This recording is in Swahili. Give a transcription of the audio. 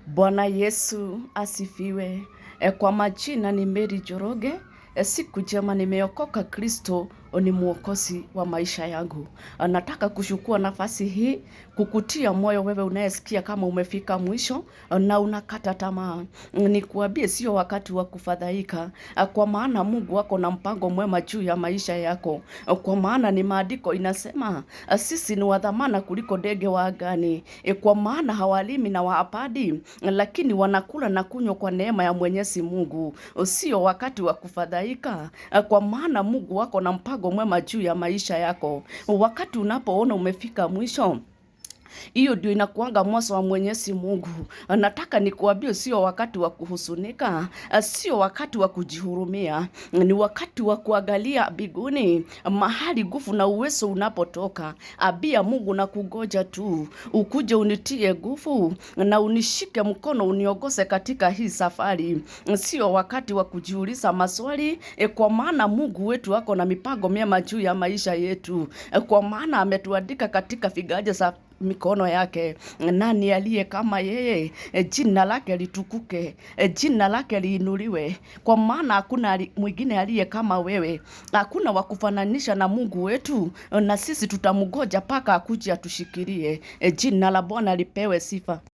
Bwana Yesu asifiwe. Kwa majina ni Mary Njoroge. Siku njema nimeokoka, Kristo ni mwokozi wa maisha yangu. Nataka kuchukua nafasi hii kukutia moyo wewe unayesikia kama umefika mwisho na unakata tamaa. Nikuambie sio wakati wa kufadhaika, kwa maana Mungu wako na mpango mwema juu ya maisha yako. Kwa maana ni maandiko inasema sisi ni wa dhamana kuliko ndege wa angani. Kwa maana hawalimi na waapadi, lakini wanakula na kunywa kwa neema ya Mwenyezi Mungu. Sio wakati wa kufadhaika, kwa maana Mungu wako na mpango mwema juu ya maisha yako. Wakati unapoona umefika mwisho, hiyo ndio inakuanga mwanzo wa Mwenyezi Mungu. Nataka nikuambie sio wakati wa kuhuzunika, sio wakati wa kujihurumia. Ni wakati wa kuangalia mbinguni, mahali nguvu na uwezo unapotoka. Ambia Mungu na kungoja tu, ukuje unitie nguvu na unishike mkono uniongoze katika hii safari. Sio wakati wa kujiuliza maswali, kwa maana Mungu wetu ako na mipango mema juu ya maisha yetu. Kwa maana ametuandika katika viganja za mikono yake. Nani aliye kama yeye? Jina lake litukuke, jina lake liinuliwe, kwa maana hakuna mwingine aliye kama wewe. Hakuna wa kufananisha na Mungu wetu, na sisi tutamngoja mpaka akuje atushikilie. Jina la Bwana lipewe sifa.